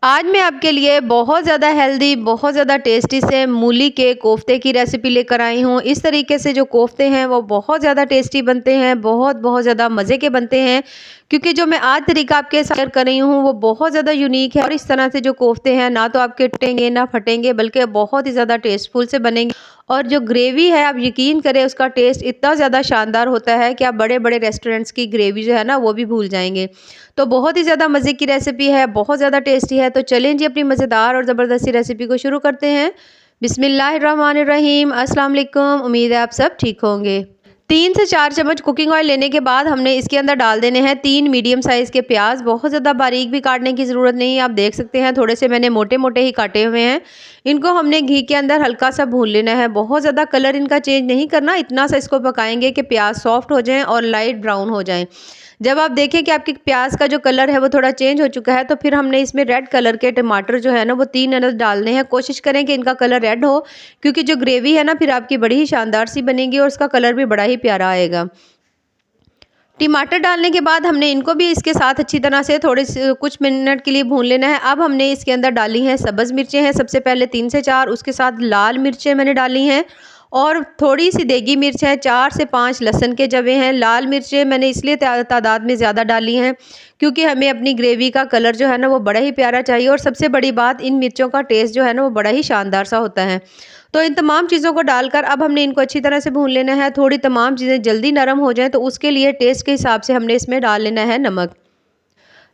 आज मैं आपके लिए बहुत ज़्यादा हेल्दी, बहुत ज़्यादा टेस्टी से मूली के कोफ्ते की रेसिपी लेकर आई हूँ। इस तरीके से जो कोफ्ते हैं वो बहुत ज़्यादा टेस्टी बनते हैं, बहुत ज़्यादा मज़े के बनते हैं। क्योंकि जो मैं आज तरीका आपके साथ शेयर कर रही हूँ वो बहुत ज़्यादा यूनिक है और इस तरह से जो कोफ्ते हैं ना तो आपके टूटेंगे ना फटेंगे, बल्कि बहुत ही ज़्यादा टेस्टफुल से बनेंगे। और जो ग्रेवी है आप यकीन करें उसका टेस्ट इतना ज़्यादा शानदार होता है कि आप बड़े-बड़े रेस्टोरेंट्स की ग्रेवी जो है ना वो भी भूल जाएँगे। तो बहुत ही ज़्यादा मज़े की रेसिपी है, बहुत ज़्यादा टेस्टी है। तो चलें जी अपनी मज़ेदार और ज़बरदस्ती रेसिपी को शुरू करते हैं। बिस्मिल्लाहिर्रहमानिर्रहीम, अस्सलाम वालेकुम। उम्मीद है आप सब ठीक होंगे। 3 से 4 चम्मच कुकिंग ऑयल लेने के बाद हमने इसके अंदर डाल देने हैं 3 मीडियम साइज़ के प्याज। बहुत ज़्यादा बारीक भी काटने की ज़रूरत नहीं है, आप देख सकते हैं थोड़े से मैंने मोटे-मोटे ही काटे हुए हैं। इनको हमने घी के अंदर हल्का सा भून लेना है, बहुत ज़्यादा कलर इनका चेंज नहीं करना, इतना सा इसको पकाएंगे कि प्याज सॉफ्ट हो जाएँ और लाइट ब्राउन हो जाएँ। जब आप देखें कि आपके प्याज का जो कलर है वो थोड़ा चेंज हो चुका है, तो फिर हमने इसमें रेड कलर के टमाटर जो है ना वो 3 अदद डालने हैं। कोशिश करें कि इनका कलर रेड हो, क्योंकि जो ग्रेवी है ना फिर आपकी बड़ी ही शानदार सी बनेगी और उसका कलर भी बड़ा ही प्यारा आएगा। टमाटर डालने के बाद हमने इनको भी इसके साथ अच्छी तरह से थोड़े से कुछ मिनट के लिए भून लेना है। अब हमने इसके अंदर डाली हैं सब्ज़ मिर्चें हैं, सबसे पहले 3 से 4, उसके साथ लाल मिर्चें मैंने डाली हैं और थोड़ी सी देगी मिर्च है, 4 से 5 लहसुन के जवे हैं। लाल मिर्चें मैंने इसलिए तादाद में ज़्यादा डाली हैं क्योंकि हमें अपनी ग्रेवी का कलर जो है ना वो बड़ा ही प्यारा चाहिए और सबसे बड़ी बात इन मिर्चों का टेस्ट जो है ना वो बड़ा ही शानदार सा होता है। तो इन तमाम चीज़ों को डालकर अब हमने इनको अच्छी तरह से भून लेना है। थोड़ी तमाम चीज़ें जल्दी नरम हो जाएँ तो उसके लिए टेस्ट के हिसाब से हमने इसमें डाल लेना है नमक।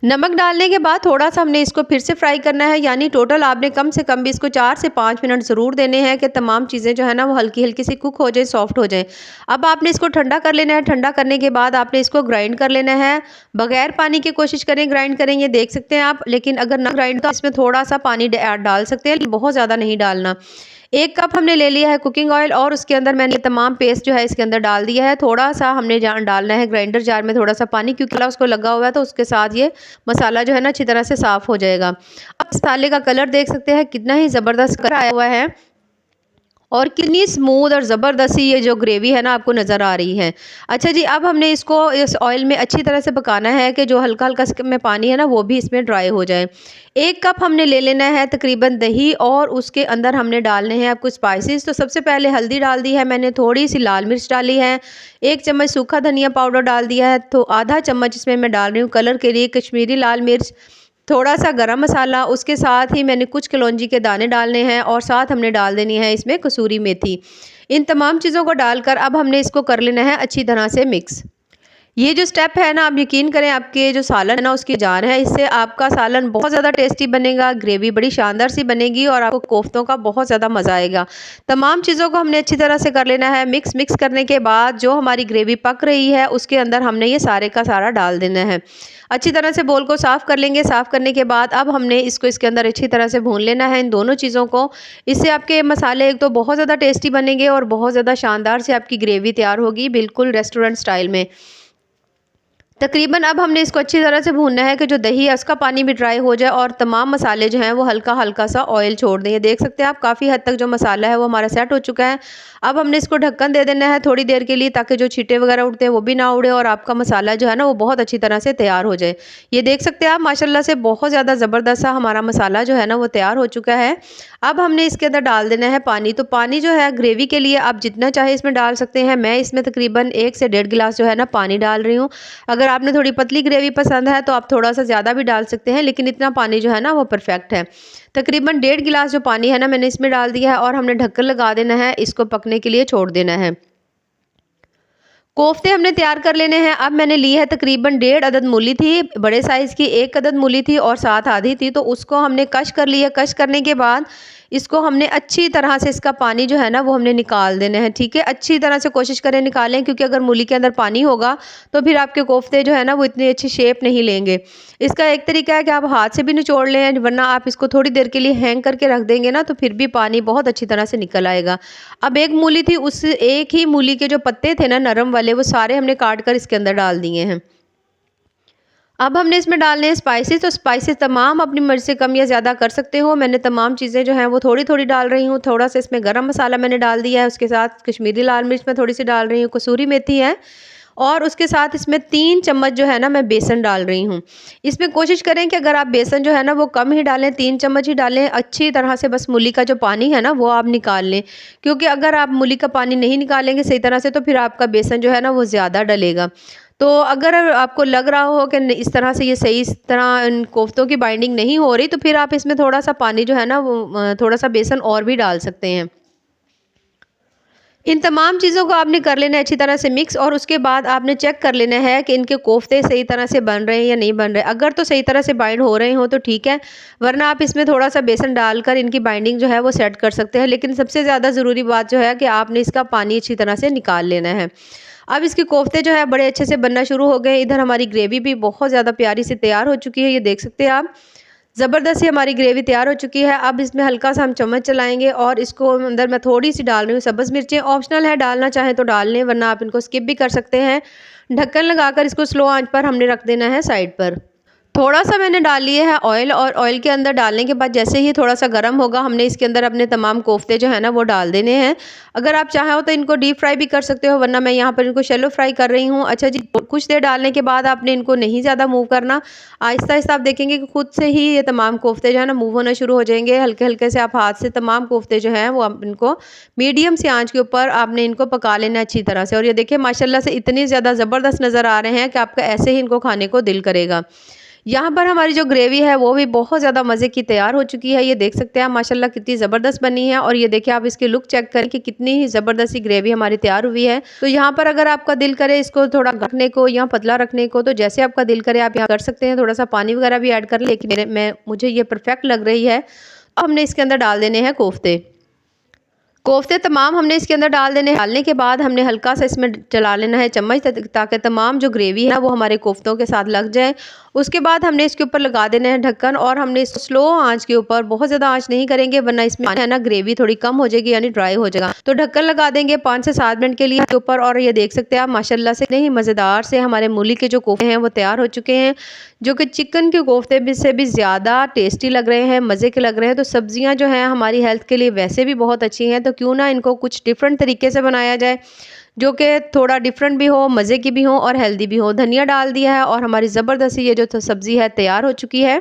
नमक डालने के बाद थोड़ा-सा हमने इसको फिर से फ्राई करना है, यानी टोटल आपने कम से कम भी इसको 4 से 5 मिनट ज़रूर देने हैं कि तमाम चीज़ें जो है ना वो हल्की-हल्की सी कुक हो जाएँ, सॉफ्ट हो जाएँ। अब आपने इसको ठंडा कर लेना है, ठंडा करने के बाद आपने इसको ग्राइंड कर लेना है। बगैर पानी की कोशिश करें ग्राइंड करें, ये देख सकते हैं आप, लेकिन अगर ना ग्राइंड तो इसमें थोड़ा-सा पानी डाल सकते हैं, बहुत ज़्यादा नहीं डालना। 1 कप हमने ले लिया है कुकिंग ऑयल और उसके अंदर मैंने तमाम पेस्ट जो है इसके अंदर डाल दिया है। थोड़ा-सा हमने डालना है ग्राइंडर जार में थोड़ा-सा पानी, क्योंकि उसको लगा हुआ है तो उसके साथ ये मसाला जो है ना अच्छी तरह से साफ़ हो जाएगा। अब मसाले का कलर देख सकते हैं कितना ही ज़बरदस्त कलर आया हुआ है और कितनी स्मूथ और ज़बरदस्त सी ये जो ग्रेवी है ना आपको नज़र आ रही है। अच्छा जी, अब हमने इसको इस ऑयल में अच्छी तरह से पकाना है कि जो हल्का-हल्का में पानी है ना वो भी इसमें ड्राई हो जाए। 1 कप हमने ले लेना है तकरीबन दही और उसके अंदर हमने डालने हैं आपको स्पाइसेस। तो सबसे पहले हल्दी डाल दी है मैंने, थोड़ी-सी लाल मिर्च डाली है, 1 चम्मच सूखा धनिया पाउडर डाल दिया है, तो आधा चम्मच इसमें मैं डाल रही हूँ कलर के लिए कश्मीरी लाल मिर्च, थोड़ा-सा गरम मसाला, उसके साथ ही मैंने कुछ कलौंजी के दाने डालने हैं और साथ हमने डाल देनी है इसमें कसूरी मेथी। इन तमाम चीज़ों को डालकर अब हमने इसको कर लेना है अच्छी तरह से मिक्स। ये जो स्टेप है ना, आप यकीन करें आपके जो सालन है ना उसकी जान है, इससे आपका सालन बहुत ज़्यादा टेस्टी बनेगा, ग्रेवी बड़ी शानदार सी बनेगी और आपको कोफ्तों का बहुत ज़्यादा मज़ा आएगा। तमाम चीज़ों को हमने अच्छी तरह से कर लेना है मिक्स करने के बाद जो हमारी ग्रेवी पक रही है उसके अंदर हमने ये सारे का सारा डाल देना है। अच्छी तरह से बोल को साफ़ कर लेंगे। साफ़ करने के बाद अब हमने इसको इसके अंदर अच्छी तरह से भून लेना है इन दोनों चीज़ों को। इससे आपके मसाले एक तो बहुत ज़्यादा टेस्टी बनेंगे और बहुत ज़्यादा शानदार से आपकी ग्रेवी तैयार होगी, बिल्कुल रेस्टोरेंट स्टाइल में। तकरीबन अब हमने इसको अच्छी तरह से भूनना है कि जो दही है उसका पानी भी ड्राई हो जाए और तमाम मसाले जो हैं वो हल्का-हल्का सा ऑयल छोड़ दें। ये देख सकते हैं आप, काफ़ी हद तक जो मसाला है वो हमारा सेट हो चुका है। अब हमने इसको ढक्कन दे देना है थोड़ी देर के लिए, ताकि जो छींटे वगैरह उड़ते हैं वो भी ना उड़े और आपका मसाला जो है ना वो बहुत अच्छी तरह से तैयार हो जाए। ये देख सकते हैं आप, माशाल्लाह से बहुत ज़्यादा ज़बरदस्त सा हमारा मसाला जो है ना वो तैयार हो चुका है। अब हमने इसके अंदर डाल देना है पानी। तो पानी जो है ग्रेवी के लिए आप जितना चाहे इसमें डाल सकते हैं। मैं इसमें तकरीबन 1 से 1.5 गिलास जो है ना पानी डाल रही हूँ। अगर आपने थोड़ी पतली ग्रेवी पसंद है तो आप थोड़ा-सा ज़्यादा भी डाल सकते हैं, लेकिन इतना पानी जो है ना वो परफेक्ट है। तकरीबन 1.5 गिलास जो पानी है ना मैंने इसमें डाल दिया है और हमने ढक्कन लगा देना है, इसको पकने के लिए छोड़ देना है। कोफ्ते हमने तैयार कर लेने हैं। अब मैंने ली है तकरीबन 1.5 अदद मूली थी, बड़े साइज़ की 1 अदद मूली थी और साथ आधी थी, तो उसको हमने कश कर लिया। कश करने के बाद इसको हमने अच्छी तरह से इसका पानी जो है ना वो हमने निकाल देना है, ठीक है? अच्छी तरह से कोशिश करें निकालें, क्योंकि अगर मूली के अंदर पानी होगा तो फिर आपके कोफ्ते जो है ना वो इतनी अच्छी शेप नहीं लेंगे। इसका एक तरीका है कि आप हाथ से भी निचोड़ लें, वरना आप इसको थोड़ी देर के लिए हैंग करके रख देंगे ना तो फिर भी पानी बहुत अच्छी तरह से निकल आएगा। अब एक मूली थी, उस एक ही मूली के जो पत्ते थे ना नरम वाले, वो सारे हमने काट कर इसके अंदर डाल दिए हैं। अब हमने इसमें डालने हैं स्पाइसेस। तो स्पाइसेस तमाम अपनी मर्ज़ी से कम या ज़्यादा कर सकते हो। मैंने तमाम चीज़ें जो हैं वो थोड़ी-थोड़ी डाल रही हूँ। थोड़ा-सा इसमें गरम मसाला मैंने डाल दिया है, उसके साथ कश्मीरी लाल मिर्च मैं थोड़ी-सी डाल रही हूँ, कसूरी मेथी है और उसके साथ इसमें 3 चम्मच जो है ना मैं बेसन डाल रही हूँ। इसमें कोशिश करें कि अगर आप बेसन जो है ना वो कम ही डालें, 3 चम्मच ही डालें। अच्छी तरह से बस मूली का जो पानी है ना वो आप निकाल लें, क्योंकि अगर आप मूली का पानी नहीं निकालेंगे सही तरह से तो फिर आपका बेसन जो है ना वो ज़्यादा डलेगा। तो अगर आपको लग रहा हो कि इस तरह से ये सही इस तरह इन कोफ्तों की बाइंडिंग नहीं हो रही, तो फिर आप इसमें थोड़ा-सा पानी जो है ना वो थोड़ा-सा बेसन और भी डाल सकते हैं। इन तमाम चीज़ों को आपने कर लेना है अच्छी तरह से मिक्स, और उसके बाद आपने चेक कर लेना है कि इनके कोफ्ते सही तरह से बन रहे हैं या नहीं बन रहे। अगर तो सही तरह से बाइंड हो रहे हो तो ठीक है, वरना आप इसमें थोड़ा-सा बेसन डालकर इनकी बाइंडिंग जो है वो सेट कर सकते हैं। लेकिन सबसे ज़्यादा ज़रूरी बात जो है कि आपने इसका पानी अच्छी तरह से निकाल लेना है। अब इसके कोफ्ते जो है बड़े अच्छे से बनना शुरू हो गए। इधर हमारी ग्रेवी भी बहुत ज़्यादा प्यारी सी तैयार हो चुकी है, ये देख सकते हैं आप। ज़बरदस्त सी हमारी ग्रेवी तैयार हो चुकी है। अब इसमें हल्का-सा हम चम्मच चलाएँगे और इसको अंदर मैं थोड़ी-सी डाल रही हूँ सब्ज़ मिर्चें, ऑप्शनल है, डालना चाहें तो डाल लें, वरना आप इनको स्किप भी कर सकते हैं। ढक्कन लगाकर इसको स्लो आँच पर हमने रख देना है साइड पर। थोड़ा-सा मैंने डाल लिया है ऑयल, और ऑयल के अंदर डालने के बाद जैसे ही थोड़ा-सा गरम होगा, हमने इसके अंदर अपने तमाम कोफ्ते जो है ना वो डाल देने हैं। अगर आप चाहो तो इनको डीप फ्राई भी कर सकते हो, वरना मैं यहाँ पर इनको शैलो फ्राई कर रही हूँ। अच्छा जी, कुछ देर डालने के बाद आपने इनको नहीं ज़्यादा मूव करना। आहिस्ता-आहिस्ता आप देखेंगे कि खुद से ही ये तमाम कोफ्ते जो है ना मूव होना शुरू हो जाएँगे। हल्के-हल्के से आप हाथ से तमाम कोफ्ते जो हैं वो आप इनको मीडियम सी आँच के ऊपर आपने इनको पका लेना है अच्छी तरह से। और ये देखिए माशाल्लाह से इतनी ज़्यादा ज़बरदस्त नज़र आ रहे हैं कि आपका ऐसे ही इनको खाने को दिल करेगा। यहाँ पर हमारी जो ग्रेवी है वो भी बहुत ज़्यादा मज़े की तैयार हो चुकी है। ये देख सकते हैं आप माशाल्लाह कितनी ज़बरदस्त बनी है, और ये देखिए आप इसकी लुक चेक करें कि कितनी ही ज़बरदस्त सी ग्रेवी हमारी तैयार हुई है। तो यहाँ पर अगर आपका दिल करे इसको थोड़ा रखने को या पतला रखने को, तो जैसे आपका दिल करे आप यहाँ कर सकते हैं। थोड़ा-सा पानी वगैरह भी ऐड कर लें, लेकिन मुझे ये परफेक्ट लग रही है। अब हमने इसके अंदर डाल देने हैं कोफ्ते। कोफ्ते तमाम हमने इसके अंदर डाल देने हैं। डालने के बाद हमने हल्का सा इसमें चला लेना है चम्मच, ताकि तमाम जो ग्रेवी है ना वो हमारे कोफ्तों के साथ लग जाए। उसके बाद हमने इसके ऊपर लगा देना है ढक्कन, और हमने इसको स्लो आंच के ऊपर, बहुत ज़्यादा आंच नहीं करेंगे वरना इसमें है ना ग्रेवी थोड़ी कम हो जाएगी, यानी ड्राई हो जाएगा। तो ढक्कन लगा देंगे 5 से 7 मिनट के लिए इसके ऊपर। और ये देख सकते हैं आप माशाल्लाह से इतने ही मज़ेदार से हमारे मूली के जो कोफ्ते हैं वो तैयार हो चुके हैं, जो कि चिकन के कोफ्ते भी से भी ज़्यादा टेस्टी लग रहे हैं, मज़े के लग रहे हैं। तो सब्जियाँ जो हैं हमारी हेल्थ के लिए वैसे भी बहुत अच्छी हैं, तो क्यों ना इनको कुछ डिफरेंट तरीके से बनाया जाए, जो कि थोड़ा डिफरेंट भी हो, मज़े की भी हो और हेल्दी भी हो। धनिया डाल दिया है और हमारी ज़बरदस्त ये जो सब्ज़ी है तैयार हो चुकी है।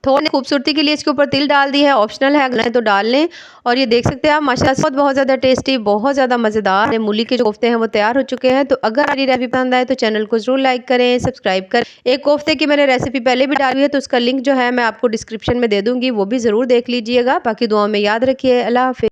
थोड़ी खूबसूरती के लिए इसके ऊपर तिल डाल दी है, ऑप्शनल है, अगर तो डाल लें। और ये देख सकते हैं आप माशाल्लाह से बहुत ज़्यादा टेस्टी, बहुत ज़्यादा मज़ेदार मूली के जो कोफ्ते हैं वो तैयार हो चुके हैं। तो अगर हमारी रेसिपी पसंद आए तो चैनल को ज़रूर लाइक करें, सब्सक्राइब करें। एक कोफ्ते की मैंने रेसिपी पहले भी डाली है, तो उसका लिंक जो है मैं आपको डिस्क्रिप्शन में दे दूँगी, वो भी ज़रूर देख लीजिएगा। बाकी दुआ में याद रखिए। अल्लाह हाफ़िज़।